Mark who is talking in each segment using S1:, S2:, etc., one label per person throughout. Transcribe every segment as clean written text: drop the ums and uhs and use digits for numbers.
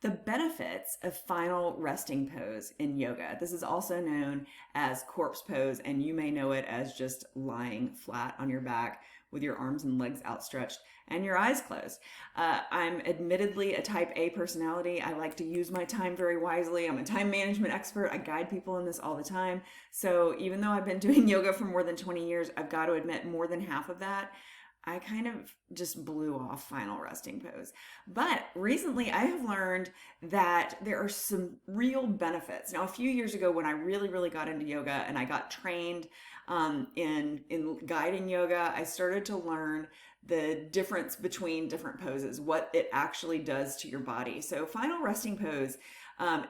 S1: The benefits of final resting pose in yoga. This is also known as corpse pose, and you may know it as just lying flat on your back with your arms and legs outstretched and your eyes closed. I'm admittedly a type A personality. I like to use my time very wisely. I'm a time management expert. I guide people in this all the time. So even though I've been doing yoga for more than 20 years, I've got to admit more than half of that I kind of just blew off final resting pose. But recently I have learned that there are some real benefits. Now, a few years ago when I really got into yoga and I got trained in guiding yoga, I started to learn the difference between different poses, what it actually does to your body. So final resting pose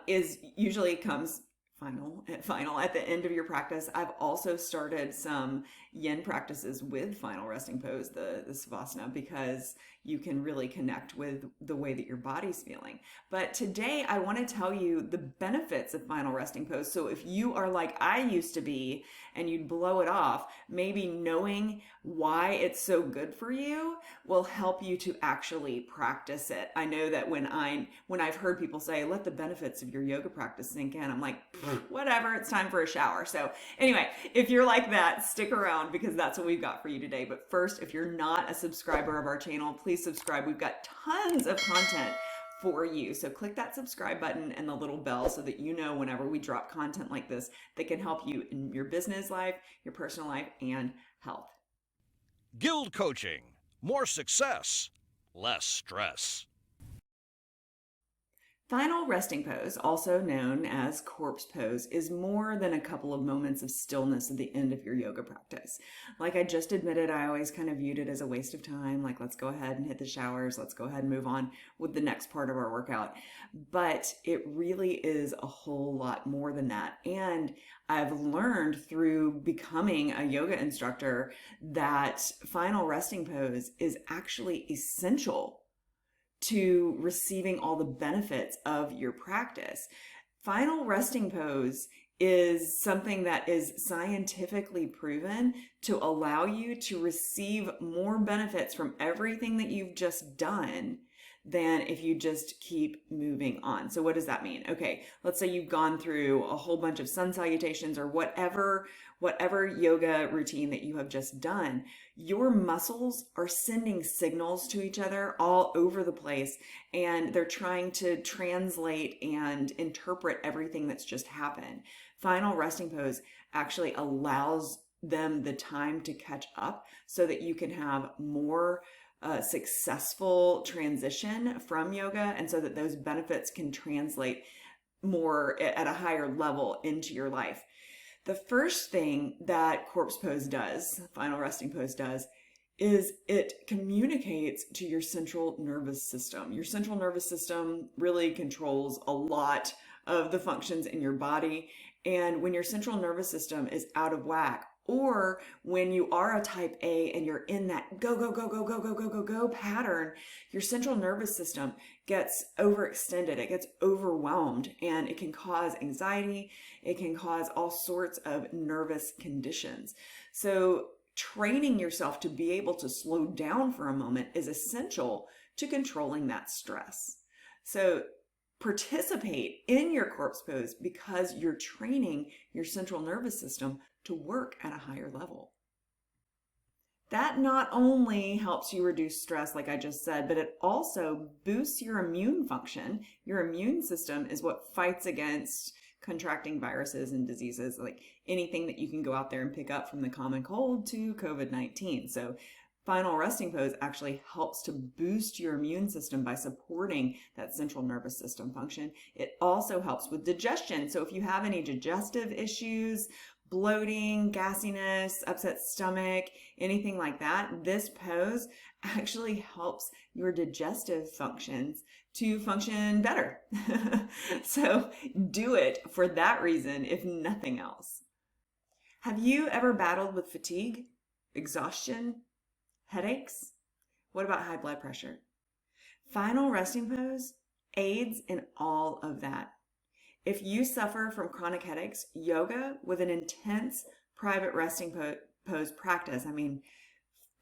S1: is usually comes final at the end of your practice. I've also started some yin practices with final resting pose, the savasana, because you can really connect with the way that your body's feeling. But today I want to tell you the benefits of final resting pose. So if you are like I used to be and you'd blow it off, maybe knowing why it's so good for you will help you to actually practice it. I know that when I've heard people say, let the benefits of your yoga practice sink in, I'm like, whatever, it's time for a shower. So anyway, if you're like that, stick around because that's what we've got for you today. But first, if you're not a subscriber of our channel, please subscribe. We've got tons of content for you. So click that subscribe button and the little bell so that you know whenever we drop content like this that can help you in your business life, your personal life, and health.
S2: GILD Coaching. More success, less stress.
S1: Final resting pose, also known as corpse pose, is more than a couple of moments of stillness at the end of your yoga practice. Like I just admitted, I always kind of viewed it as a waste of time. Like, let's go ahead and hit the showers. Let's go ahead and move on with the next part of our workout. But it really is a whole lot more than that. And I've learned through becoming a yoga instructor that final resting pose is actually essential to receiving all the benefits of your practice. Final resting pose is something that is scientifically proven to allow you to receive more benefits from everything that you've just done than if you just keep moving on. So what does that mean? Okay, let's say you've gone through a whole bunch of sun salutations or whatever yoga routine that you have just done. Your muscles are sending signals to each other all over the place, and they're trying to translate and interpret everything that's just happened. Final resting pose actually allows them the time to catch up so that you can have more successful transition from yoga, and so that those benefits can translate more at a higher level into your life. The first thing that corpse pose does, final resting pose does, is it communicates to your central nervous system. Your central nervous system really controls a lot of the functions in your body. And when your central nervous system is out of whack, or when you are a type A and you're in that go pattern, your central nervous system gets overextended, it gets overwhelmed, and it can cause anxiety, it can cause all sorts of nervous conditions. So training yourself to be able to slow down for a moment is essential to controlling that stress. So participate in your corpse pose because you're training your central nervous system to work at a higher level. That not only helps you reduce stress, like I just said, but it also boosts your immune function. Your immune system is what fights against contracting viruses and diseases, like anything that you can go out there and pick up from the common cold to COVID-19. So final resting pose actually helps to boost your immune system by supporting that central nervous system function. It also helps with digestion. So if you have any digestive issues, bloating, gassiness, upset stomach, anything like that, this pose actually helps your digestive functions to function better. So do it for that reason, if nothing else. Have you ever battled with fatigue, exhaustion, headaches? What about high blood pressure? Final resting pose aids in all of that. If you suffer from chronic headaches, yoga with an intense private resting pose practice,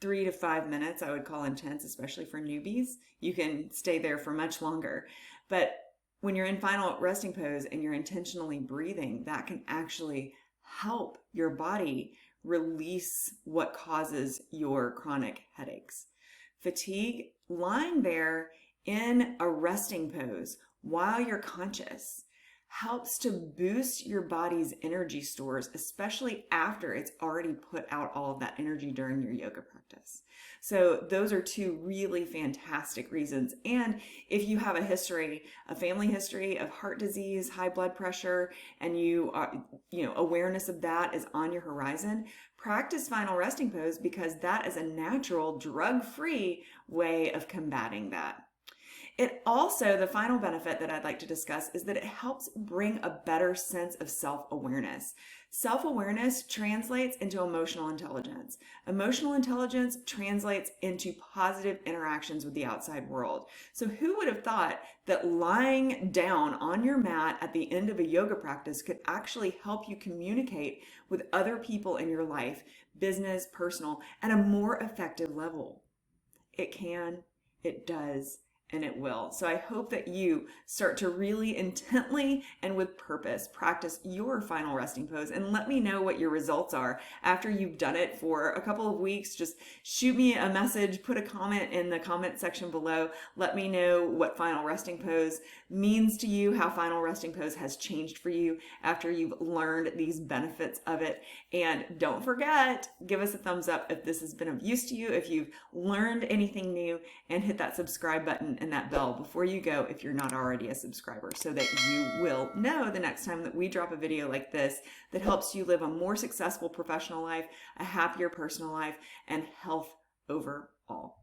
S1: 3 to 5 minutes, I would call intense, especially for newbies. You can stay there for much longer. But when you're in final resting pose and you're intentionally breathing, that can actually help your body release what causes your chronic headaches. Fatigue, lying there in a resting pose while you're conscious, helps to boost your body's energy stores, especially after it's already put out all of that energy during your yoga practice. So those are two really fantastic reasons. And if you have a family history of heart disease, high blood pressure, and you are, awareness of that is on your horizon, practice final resting pose, because that is a natural drug-free way of combating that. It also, the final benefit that I'd like to discuss is that it helps bring a better sense of self-awareness. Self-awareness translates into emotional intelligence. Emotional intelligence translates into positive interactions with the outside world. So who would have thought that lying down on your mat at the end of a yoga practice could actually help you communicate with other people in your life, business, personal, at a more effective level? It can, it does, and it will. So I hope that you start to really intently and with purpose practice your final resting pose, and let me know what your results are after you've done it for a couple of weeks. Just shoot me a message, put a comment in the comment section below. Let me know what final resting pose means to you, how final resting pose has changed for you after you've learned these benefits of it. And don't forget, give us a thumbs up if this has been of use to you, if you've learned anything new, and hit that subscribe button and that bell before you go if you're not already a subscriber, so that you will know the next time that we drop a video like this that helps you live a more successful professional life, a happier personal life, and health overall.